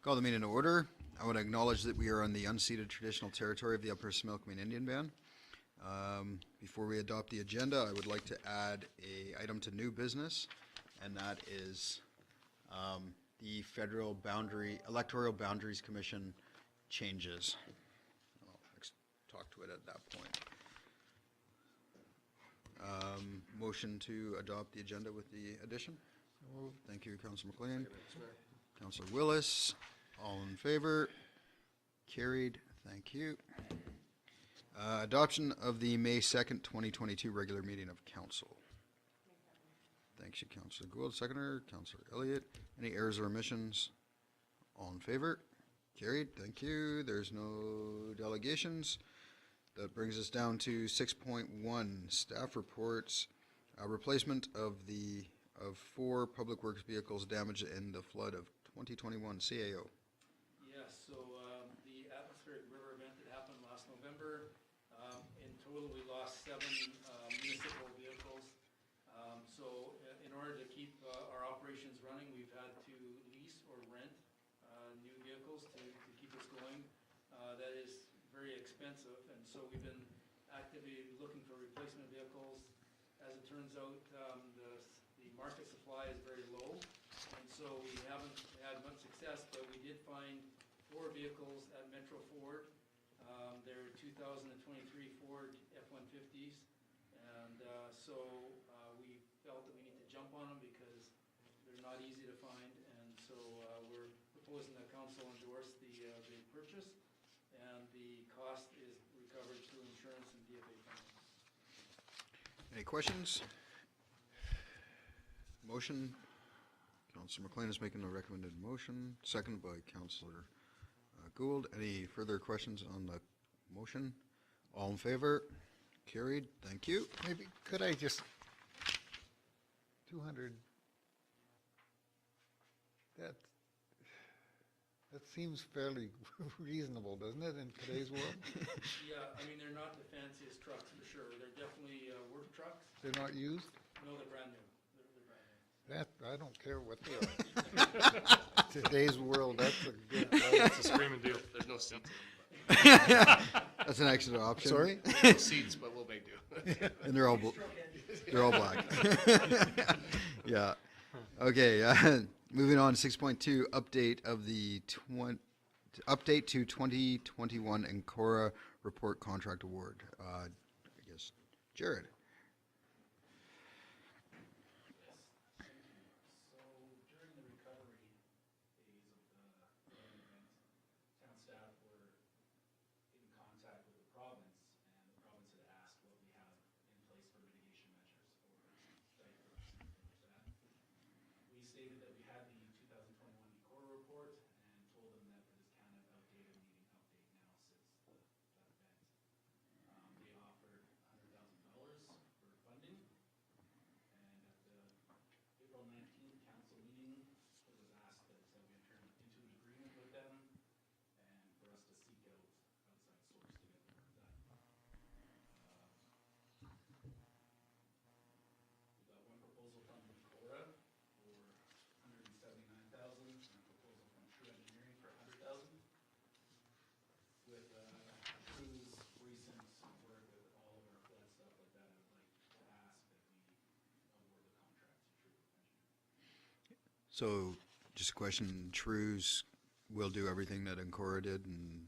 Call the meeting to order. I want to acknowledge that we are on the unceded traditional territory of the Upper Smilkameen Indian Band. Before we adopt the agenda, I would like to add a item to new business, and that is the Federal Electoral Boundaries Commission changes. I'll talk to it at that point. Motion to adopt the agenda with the addition. Thank you, Councillor McLean. Councillor Willis, all in favor? Carried. Thank you. Adoption of the May 2nd, 2022 regular meeting of council. Thanks you, Councillor Gould. Seconder, Councillor Elliott. Any errors or omissions? All in favor? Carried. Thank you. There's no delegations. That brings us down to 6.1, staff reports. Replacement of 4 public works vehicles damaged in the flood of 2021 CAO. Yes, so the atmospheric river event that happened last November, in total we lost 7 municipal vehicles. So in order to keep our operations running, we've had to lease or rent new vehicles to keep us going. That is very expensive, and so we've been actively looking for replacement vehicles. As it turns out, the market supply is very low, and so we haven't had much success, but we did find 4 vehicles at Metro Ford. They're 2023 Ford F-150s, and so we felt that we need to jump on them because they're not easy to find, and so we're proposing that council endorse the purchase, and the cost is recovered through insurance and DFA funding. Any questions? Motion. Councillor McLean is making a recommended motion, seconded by Councillor Gould. Any further questions on the motion? All in favor? Carried. Thank you. Maybe, could I just, 200, that seems fairly reasonable, doesn't it, in today's world? Yeah, I mean, they're not the fanciest trucks for sure. They're definitely work trucks. They're not used? No, they're brand new. They're brand new. That, I don't care what they are. Today's world, that's a good price. That's a screaming deal. There's no seats. That's an extra option. Sorry? No seats, but we'll make do. And they're all black. Yeah. Okay. Moving on. 6.2 update of the update to 2021 Ecora report contract award. I guess Jared. Stated that we had the 2021 Ecora report and told them that it is kind of outdated, needing update now since that event. They offered $100,000 for funding, and at the April 19th council meeting, it was asked that we enter into an agreement with them and for us to seek out outside source to get the work done. We got one proposal from Ecora for $179,000, and a proposal from True Engineering for $100,000. With True's recent work with all of our flood stuff like that, I would like to ask that we award the contract to True Engineering. So, just a question. True's will do everything that Ecora did, and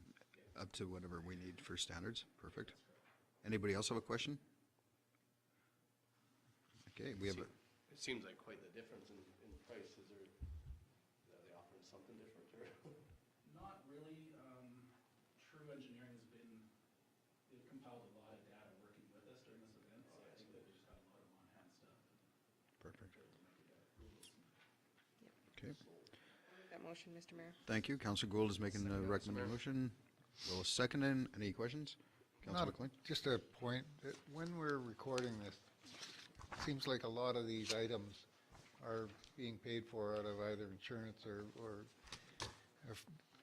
up to whatever we need for standards. Perfect. Anybody else have a question? Okay, we have a. It seems like quite the difference in price. Is there? Are they offering something different? Or? Not really. True Engineering has been, they've compiled a lot of data working with us during this event, so I think that we just got a lot of on-hand stuff. Perfect. Yep. Okay. That motion, Mr. Mayor. Thank you. Councillor Gould is making the recommended motion. Willis seconding. Any questions? Councillor McLean? Just a point, that when we're recording this, it seems like a lot of these items are being paid for out of either insurance or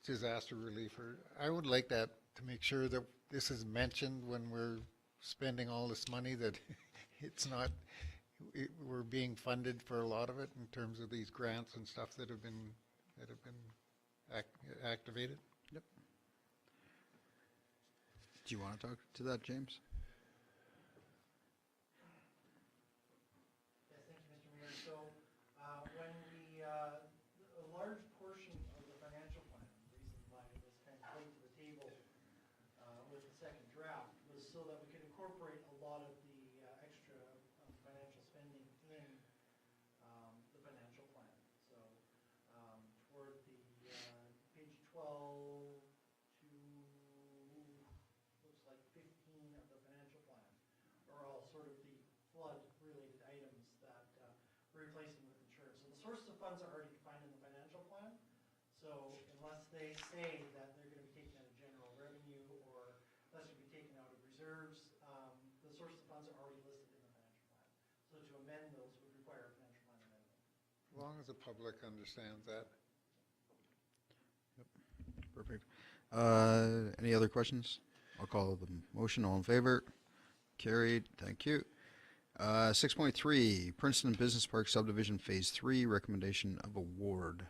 disaster relief. Or I would like that to make sure that this is mentioned when we're spending all this money, that it's not, we're being funded for a lot of it in terms of these grants and stuff that have been activated. Yep. Do you want to talk to that, James? Yes, thank you, Mr. Mayor. So, when we, a large portion of the financial plan, the reason why it was kind of put to the table, with the second draft, was so that we could incorporate a lot of the, extra, financial spending in, the financial plan. So, toward the, page 12 to, looks like 15 of the financial plan are all sort of the flood-related items that, we're replacing with insurance. And the sources of funds are already defined in the financial plan. So unless they say that they're gonna be taken out of general revenue or unless they're gonna be taken out of reserves, the sources of funds are already listed in the financial plan. So to amend those would require a financial plan amendment. As long as the public understands that. Perfect. Any other questions? I'll call the motion. All in favor? Carried. Thank you. 6.3, Princeton Business Park Subdivision Phase 3, recommendation of award.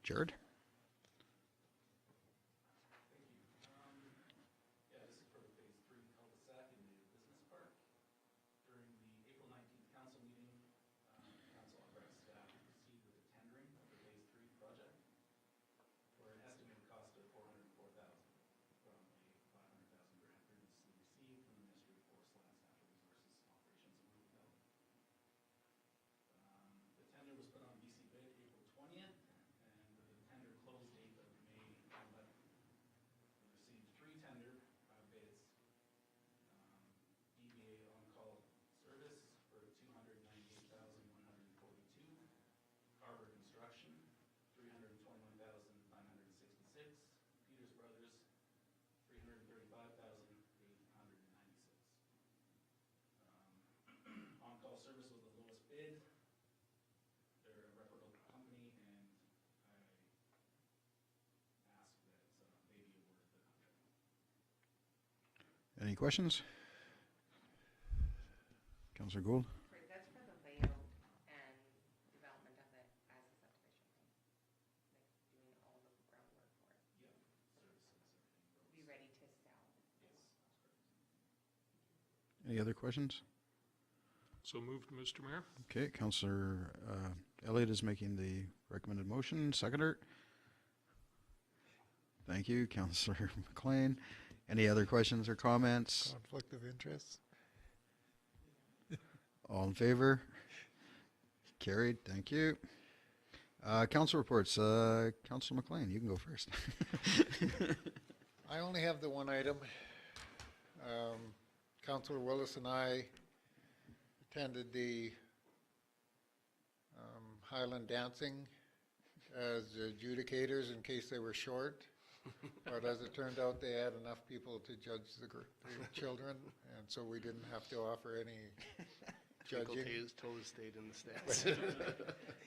Jared? Thank you. Yeah, this is for the phase 3 cul-de-sac in the business park. During the April 19th council meeting, council authorized staff to proceed with the tendering of the phase 3 project for an estimated cost of $404,000 from a $500,000 grant previously received from the Ministry of Forest Lands, Natural Resources, Operations and Rural Development. The tender was put on BC bid April 20th, and with a tender close date of May 11th. We received 3 tender bids. DBA on-call service for $298,142. Harbor Construction, $321,566. Peters Brothers, $335,896. On-call service was the lowest bid. They're a reputable company, and I ask that they be awarded the contract. Any questions? Councillor Gould? That's for the layout and development of it as a subdivision, right? Like doing all the groundwork for it. Yep, services, everything. Be ready to sell. Yes, that's correct. Any other questions? So moved, Mr. Mayor. Okay, Councillor Elliott is making the recommended motion. Seconder? Thank you, Councillor McLean. Any other questions or comments? Conflict of interest? All in favor? Carried. Thank you. Council reports. Councillor McLean, you can go first. I only have the one item. Councillor Willis and I attended the Highland dancing as adjudicators in case they were short. But as it turned out, they had enough people to judge the children, and so we didn't have to offer any judging. Toes stayed in the stands.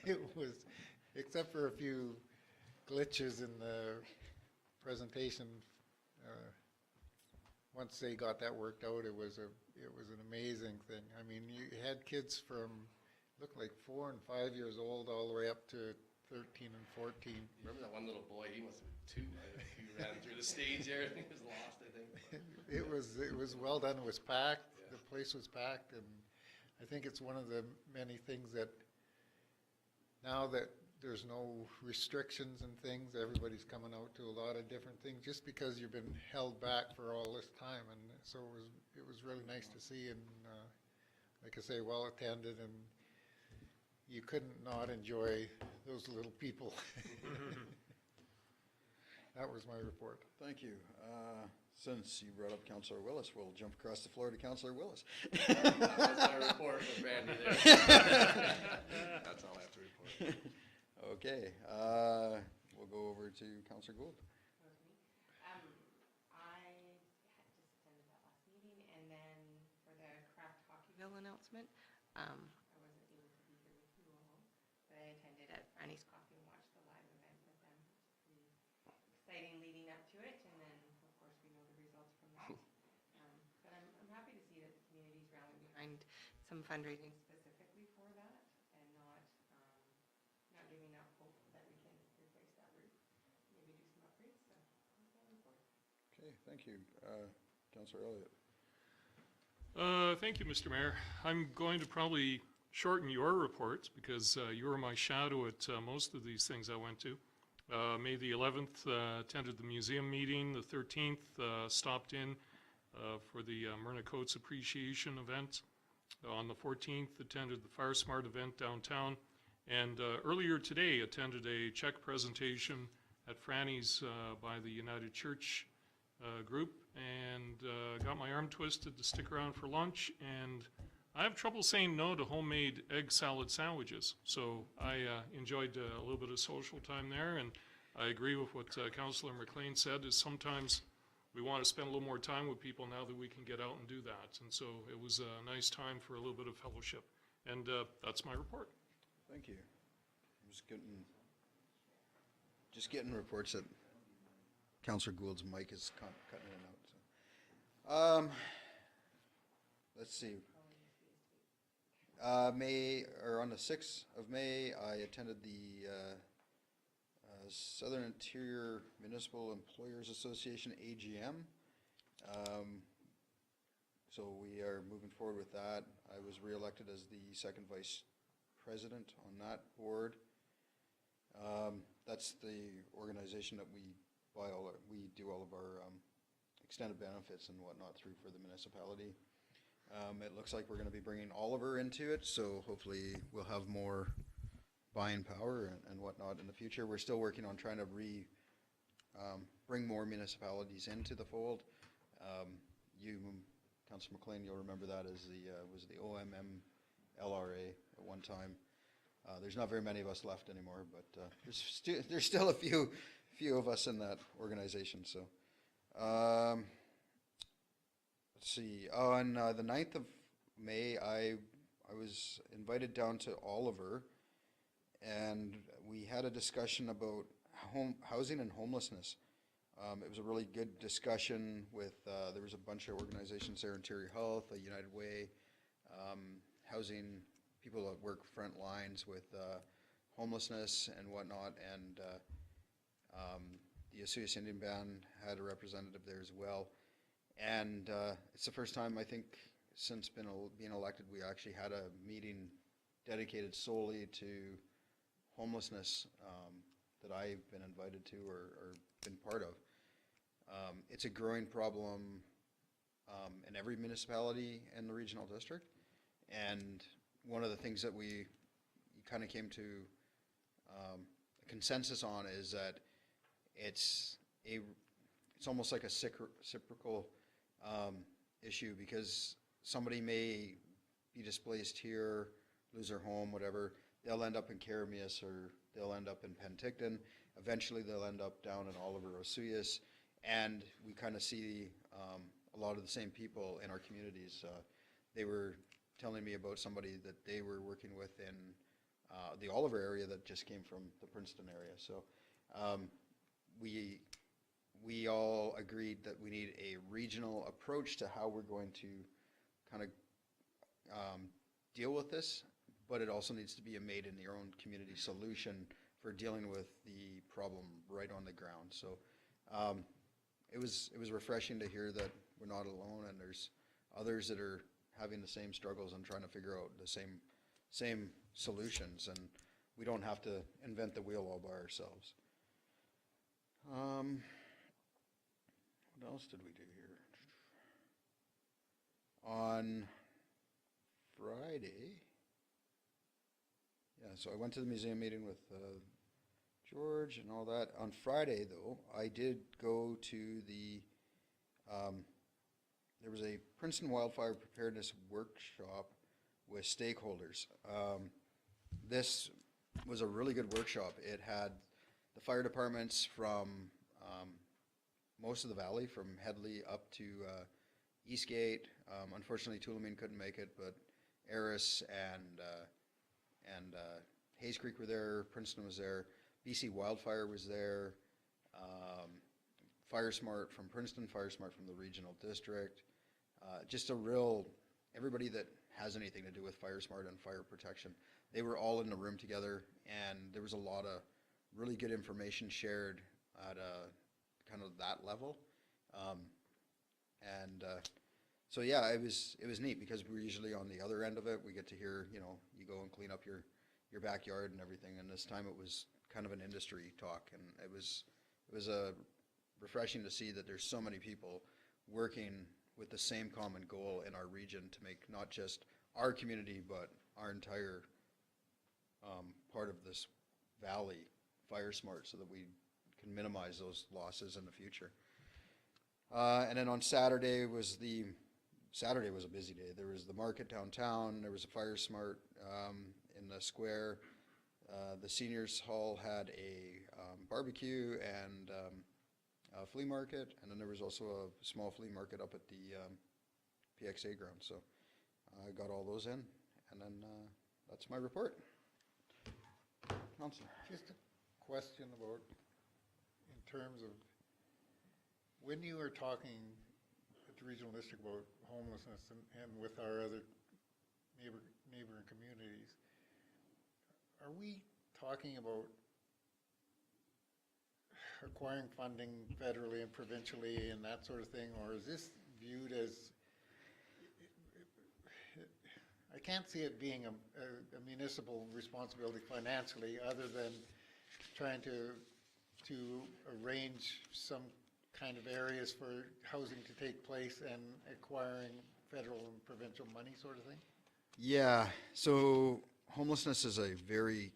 It was, except for a few glitches in the presentation, once they got that worked out, it was an amazing thing. I mean, you had kids from, looked like 4 and 5 years old all the way up to 13 and 14. Remember that one little boy? He must have been 2. He ran through the stage there. He was lost, I think. It was well done. It was packed. The place was packed, and I think it's one of the many things that now that there's no restrictions and things, everybody's coming out to a lot of different things just because you've been held back for all this time, and so it was really nice to see, and like I say, well attended, and you couldn't not enjoy those little people. That was my report. Thank you. Since you brought up Councillor Willis, we'll jump across the floor to Councillor Willis. That was my report with Randy there. That's all I have to report. Okay, we'll go over to Councillor Gould. With me. I had just attended that last meeting, and then for the Craft Hockeyville announcement, I wasn't able to be here with you all, but I attended at Franny's Coffee and watched the live event with them. It was pretty exciting leading up to it, and then, of course, we know the results from that. But I'm happy to see that the community's rallying behind some fundraising specifically for that, and not giving up hope that we can replace that roof. Okay, thank you. Councillor Elliott. Thank you, Mr. Mayor. I'm going to probably shorten your reports because you were my shadow at most of these things I went to. May the 11th, attended the museum meeting. The 13th, stopped in for the Myrna Coates Appreciation event. On the 14th, attended the Fire Smart event downtown. And earlier today, attended a check presentation at Franny's by the United Church group, and got my arm twisted to stick around for lunch, and I have trouble saying no to homemade egg salad sandwiches. So I enjoyed a little bit of social time there, and I agree with what Councillor McLean said, is sometimes we want to spend a little more time with people now that we can get out and do that. And so it was a nice time for a little bit of fellowship. And that's my report. Thank you. I'm just getting reports that Councillor Gould's mic is cutting in and out. So. Let's see. On the 6th of May, I attended the Southern Interior Municipal Employers Association AGM. So we are moving forward with that. I was re-elected as the second vice president on that board. That's the organization that we do all of our extended benefits and whatnot through for the municipality. It looks like we're going to be bringing Oliver into it, so hopefully we'll have more buying power and whatnot in the future. We're still working on trying to bring more municipalities into the fold. Councillor McLean, you'll remember that as was the OMM LRA at one time. There's not very many of us left anymore, but there's still a few of us in that organization. So let's see. On the 9th of May, I was invited down to Oliver, and we had a discussion about housing and homelessness. It was a really good discussion with, there was a bunch of organizations there, Interior Health, United Way, housing, people that work front lines with homelessness and whatnot, and the Osceola Indian Band had a representative there as well. And it's the first time, I think, since being elected, we actually had a meeting dedicated solely to homelessness that I've been invited to or been part of. It's a growing problem in every municipality in the regional district, and one of the things that we kind of came to a consensus on is that it's almost like a reciprocal issue, because somebody may be displaced here, lose their home, whatever. They'll end up in Karamias, or they'll end up in Penticton. Eventually they'll end up down in Oliver Osuyas, and we kind of see a lot of the same people in our communities. They were telling me about somebody that they were working with in the Oliver area that just came from the Princeton area. So we all agreed that we need a regional approach to how we're going to kind of deal with this, but it also needs to be a made in your own community solution for dealing with the problem right on the ground. So it was refreshing to hear that we're not alone, and there's others that are having the same struggles and trying to figure out the same solutions, and we don't have to invent the wheel all by ourselves. What else did we do here? On Friday, so I went to the museum meeting with George and all that. On Friday, though, I did go to the, there was a Princeton Wildfire Preparedness Workshop with stakeholders. This was a really good workshop. It had the fire departments from most of the valley, from Headley up to Eastgate. Unfortunately, Tulameen couldn't make it, but Eris and Hayes Creek were there. Princeton was there. BC Wildfire was there. Fire Smart from Princeton, Fire Smart from the regional district. Just a real, everybody that has anything to do with Fire Smart and fire protection, they were all in the room together, and there was a lot of really good information shared at kind of that level. So yeah, it was neat because we're usually on the other end of it. We get to hear, you know, you go and clean up your backyard and everything. And this time it was kind of an industry talk, and it was refreshing to see that there's so many people working with the same common goal in our region to make not just our community but our entire part of this valley fire smart, so that we can minimize those losses in the future. And then on Saturday was a busy day. There was the market downtown. There was a fire smart in the square. The seniors hall had a barbecue and a flea market, and then there was also a small flea market up at the PXA ground. So I got all those in, and then that's my report. Counselor. Just a question about, in terms of, when you were talking at the regional district about homelessness and with our other neighboring communities, are we talking about acquiring funding federally and provincially and that sort of thing, or is this viewed as, I can't see it being a municipal responsibility financially, other than trying to arrange some kind of areas for housing to take place and acquiring federal and provincial money, sort of thing? Yeah, so homelessness is it's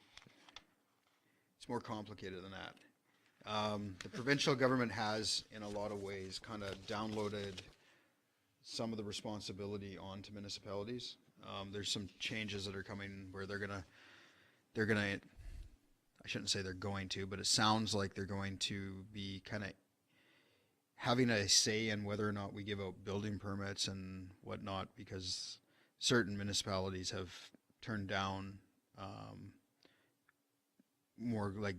more complicated than that. The provincial government has, in a lot of ways, kind of downloaded some of the responsibility onto municipalities. There's some changes that are coming where they're gonna, I shouldn't say they're going to, but it sounds like they're going to be kind of having a say in whether or not we give out building permits and whatnot, because certain municipalities have turned down more like,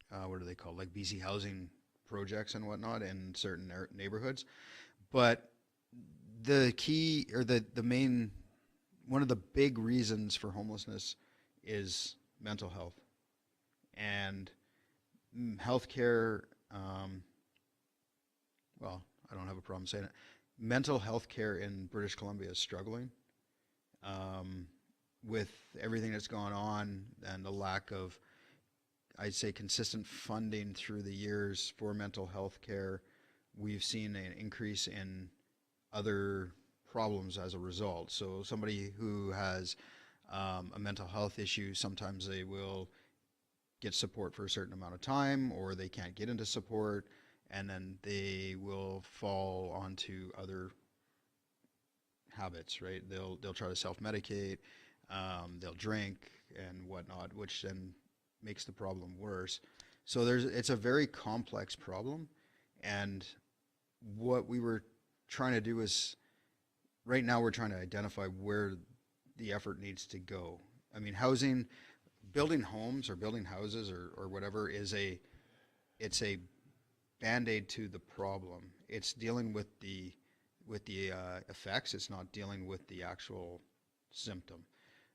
what are they called, like BC housing projects and whatnot in certain neighborhoods. But the key, or the main, one of the big reasons for homelessness is mental health. And healthcare, well, I don't have a problem saying it. Mental health care in British Columbia is struggling with everything that's gone on and the lack of, I'd say, consistent funding through the years for mental health care. We've seen an increase in other problems as a result. So somebody who has a mental health issue, sometimes they will get support for a certain amount of time, or they can't get into support, and then they will fall onto other habits, right? They'll try to self-medicate, they'll drink and whatnot, which then makes the problem worse. So it's a very complex problem, and what we were trying to do is, right now we're trying to identify where the effort needs to go. I mean, housing, building homes or building houses or whatever it's a Band-Aid to the problem. It's dealing with the effects. It's not dealing with the actual symptom.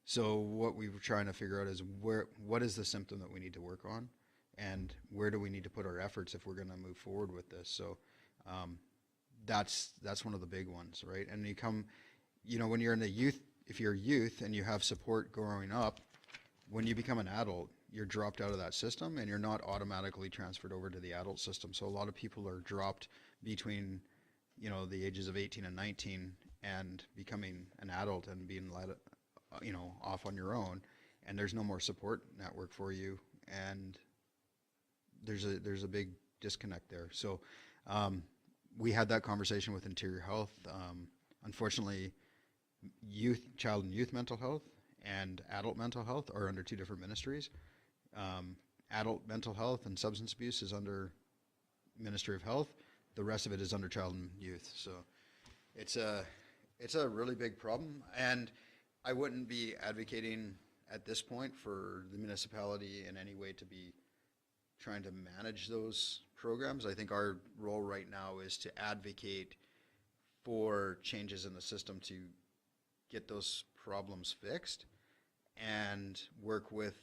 So what we were trying to figure out is what is the symptom that we need to work on, and where do we need to put our efforts if we're going to move forward with this. So that's one of the big ones, right? And when you're in the youth, if you're a youth and you have support growing up, when you become an adult, you're dropped out of that system and you're not automatically transferred over to the adult system. So a lot of people are dropped between, the ages of 18 and 19 and becoming an adult and being let, off on your own, and there's no more support network for you, and there's a big disconnect there. So we had that conversation with Interior Health. Unfortunately, child and youth mental health and adult mental health are under two different ministries. Adult mental health and substance abuse is under Ministry of Health. The rest of it is under Child and Youth. So it's a really big problem, and I wouldn't be advocating at this point for the municipality in any way to be trying to manage those programs. I think our role right now is to advocate for changes in the system to get those problems fixed, and work with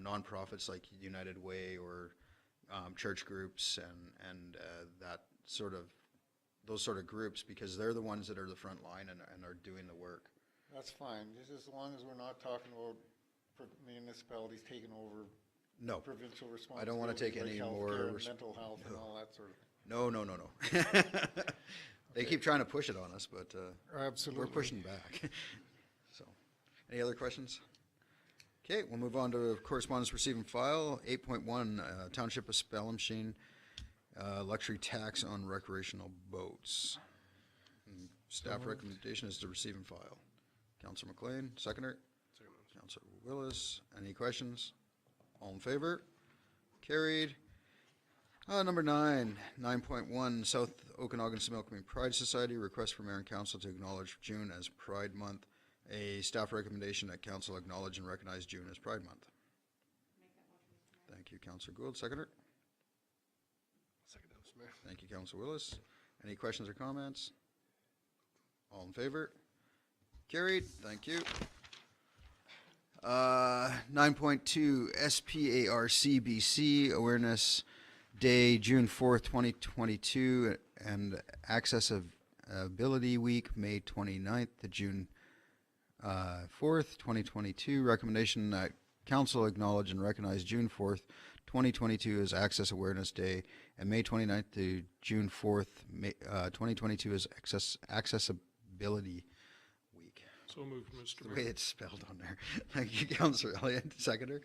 nonprofits like United Way or church groups and that sort of those sort of groups, because they're the ones that are the front line and are doing the work. That's fine, just as long as we're not talking about municipalities taking over No, provincial responsibilities. I don't want to take like any healthcare more. and mental health and all that sort of. No. They keep trying to push it on us, but Absolutely. we're pushing back. So, any other questions? Okay, we'll move on to correspondence received and file. 8.1, Township of Spallumcheen, luxury tax on recreational boats. And staff recommendation is to receive and file. Councilor McLean, seconder. Councilor Willis, any questions? All in favor? Carried. Number 9, 9.1, South Okanagan Similkameen Pride Society, request for mayor and council to acknowledge June as Pride Month. A staff recommendation that council acknowledge and recognize June as Pride Month. Thank you, Councilor Gould. Seconder? Second that, Mr. Mayor. Thank you, Councilor Willis. Any questions or comments? All in favor? Carried. Thank you. 9.2, SPARCBC Awareness Day, June 4th, 2022, and Accessibility Week, May 29th to June 4th, 2022. Recommendation that council acknowledge and recognize June 4th, 2022 as Access Awareness Day, and May 29th to June 4th, 2022 as Accessibility Week. So moved, Mr. The Mayor. way it's spelled on there. Thank you, Councilor Elliott. Seconder?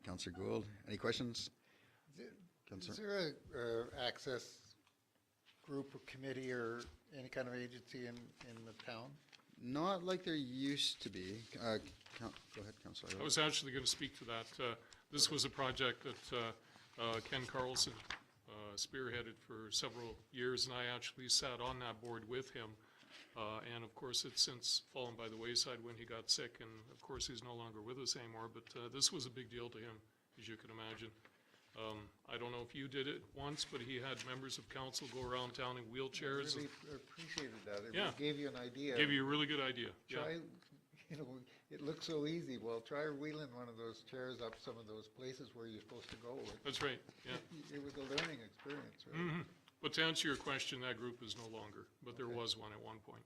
Councilor Gould. Any questions? Is there a access group or committee or any kind of agency in the town? Not like there used to be. Go ahead, Councilor. I was actually going to speak to that. This was a project that Ken Carlson spearheaded for several years, and I actually sat on that board with him. And of course, it's since fallen by the wayside when he got sick, and of course, he's no longer with us anymore. But this was a big deal to him, as you can imagine. I don't know if you did it once, but he had members of council go around town in wheelchairs. I really appreciated that. It Yeah. gave you an idea. Gave you a really good idea. Yeah. Try, it looks so easy. Well, try wheeling one of those chairs up some of those places where you're supposed to go. That's right. Yeah. It was a learning experience, right? But to answer your question, that group is no longer, but there was one at one point.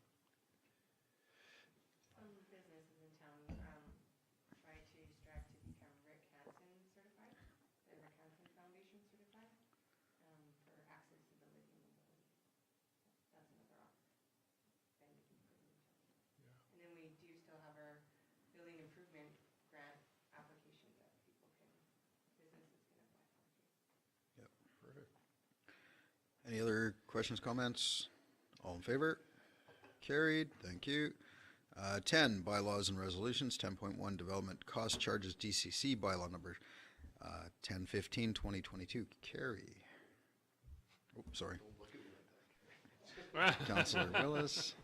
Some businesses in town try to strive to become Rick Hansen certified, the Rick Hansen Foundation certified, for accessibility and mobility. That's another option. Then we can put it in town. And then we do still have our building improvement grant applications that businesses can apply for too. Perfect. Any other questions, comments? All in favor? Carried. Thank you. 10, bylaws and resolutions. 10.1, development cost charges DCC bylaw number 1015, 2022. Carry. Oh, sorry. Councilor Willis.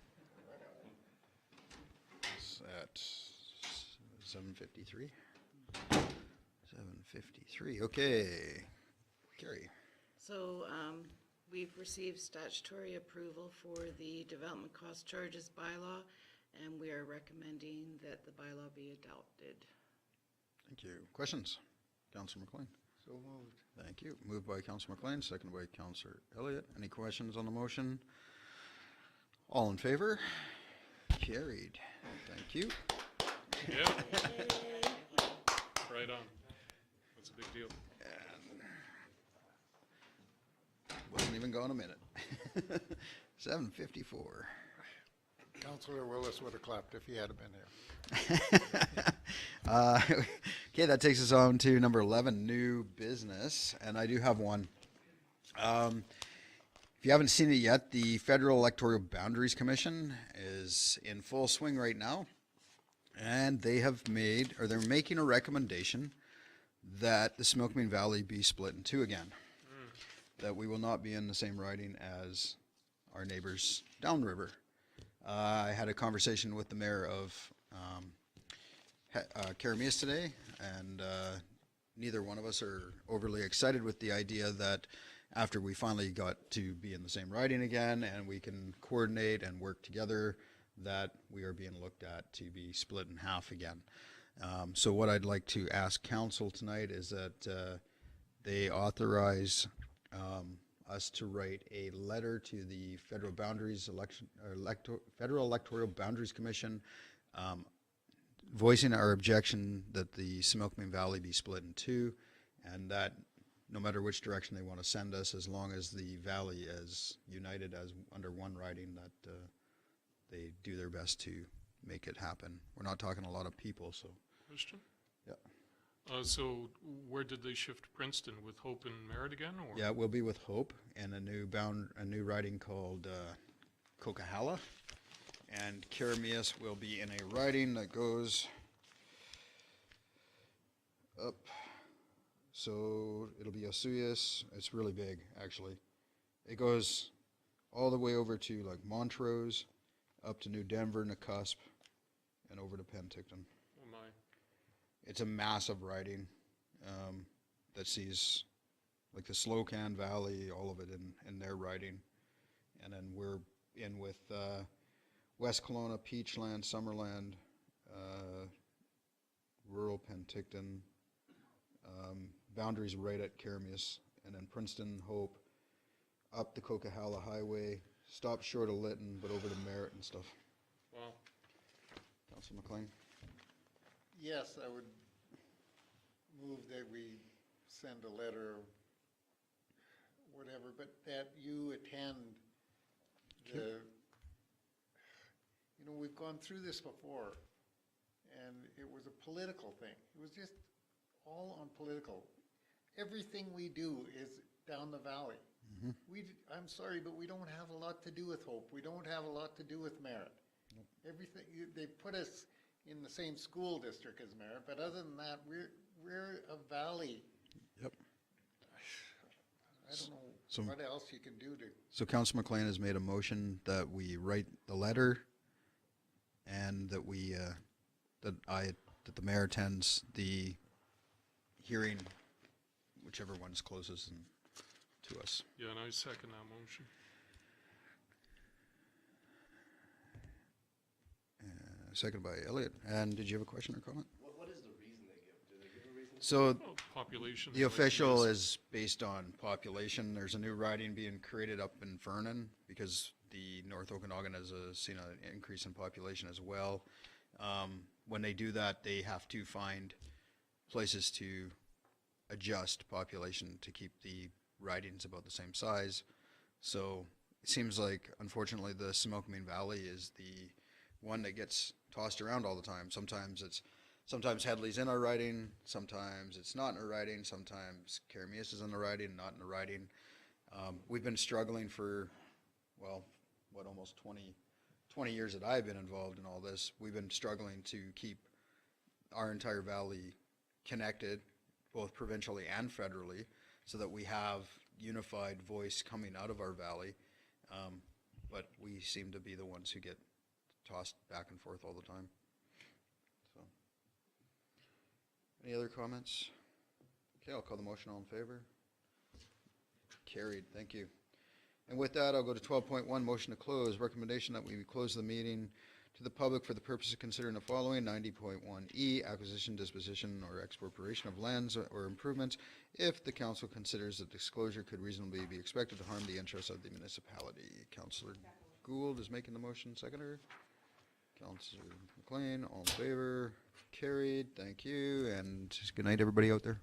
It's at 7:53. 7:53. Okay. Carry. So, we've received statutory approval for the development cost charges bylaw, and we are recommending that the bylaw be adopted. Thank you. Questions? Councilor McLean. So moved. Thank you. Moved by Councilor McLean, seconded by Councilor Elliott. Any questions on the motion? All in favor? Carried. Thank you. Yeah. Right on. That's a big deal. Wasn't even gone a minute. 7:54. Councilor Willis would have clapped if he had been here. Okay, that takes us on to number 11, new business, and I do have one. If you haven't seen it yet, the Federal Electoral Boundaries Commission is in full swing right now, and they have made, or they're making a recommendation that the Similkameen Valley be split in two again. That we will not be in the same riding as our neighbors downriver. I had a conversation with the mayor of Karamias today, and neither one of us are overly excited with the idea that after we finally got to be in the same riding again and we can coordinate and work together, that we are being looked at to be split in half again. So what I'd like to ask council tonight is that they authorize us to write a letter to the Federal Federal Electoral Boundaries Commission, voicing our objection that the Similkameen Valley be split in two, and that no matter which direction they want to send us, as long as the valley is united as under one riding, that they do their best to make it happen. We're not talking a lot of people, so. Question? Yeah. So where did they shift Princeton, with Hope and Merritt again, or? Yeah, we'll be with Hope and a new riding called Coquihalla. And Karamias will be in a riding that goes up. So it'll be Osuyas. It's really big, actually. It goes all the way over to like Montrose, up to New Denver, Nakusp, and over to Penticton. Oh my. It's a massive riding that sees like the Slocan Valley, all of it in their riding. And then we're in with West Kelowna, Peachland, Summerland, rural Penticton, boundaries right at Karamias, and then Princeton, Hope, up the Coquihalla Highway, stop short of Lytton, but over to Merritt and stuff. Wow. Councilor McLean? Yes, I would move that we send a letter, whatever, but that you attend the, we've gone through this before, and it was a political thing. It was just all on political. Everything we do is down the valley. I'm sorry, but we don't have a lot to do with Hope. We don't have a lot to do with Merritt. Everything, they put us in the same school district as Merritt, but other than that, we're a valley. Yep. I don't know So- what else you can do to. So Councilor McLean has made a motion that we write the letter and that we, that the mayor attends the hearing, whichever one's closest to us. Yeah, and I second that motion. Seconded by Elliot. And did you have a question or comment? What is the reason they give? Do they give a reason? So Oh, population. the official is based on population. There's a new riding being created up in Vernon because the North Okanagan has seen an increase in population as well. When they do that, they have to find places to adjust population to keep the ridings about the same size. So it seems like, unfortunately, the Similkameen Valley is the one that gets tossed around all the time. Sometimes Headley's in our riding, sometimes it's not in our riding, sometimes Karamias is in the riding, not in the riding. We've been struggling for, well, almost 20 years that I've been involved in all this. We've been struggling to keep our entire valley connected, both provincially and federally, so that we have unified voice coming out of our valley. But we seem to be the ones who get tossed back and forth all the time. So, any other comments? Okay, I'll call the motion. All in favor? Carried. Thank you. And with that, I'll go to 12.1, motion to close. Recommendation that we close the meeting to the public for the purpose of considering the following: 90.1E, acquisition, disposition, or expropriation of lands or improvements, if the council considers that disclosure could reasonably be expected to harm the interests of the municipality. Councillor Gould is making the motion. Seconder? Councillor McLean, all in favor? Carried. Thank you, and good night, everybody out there.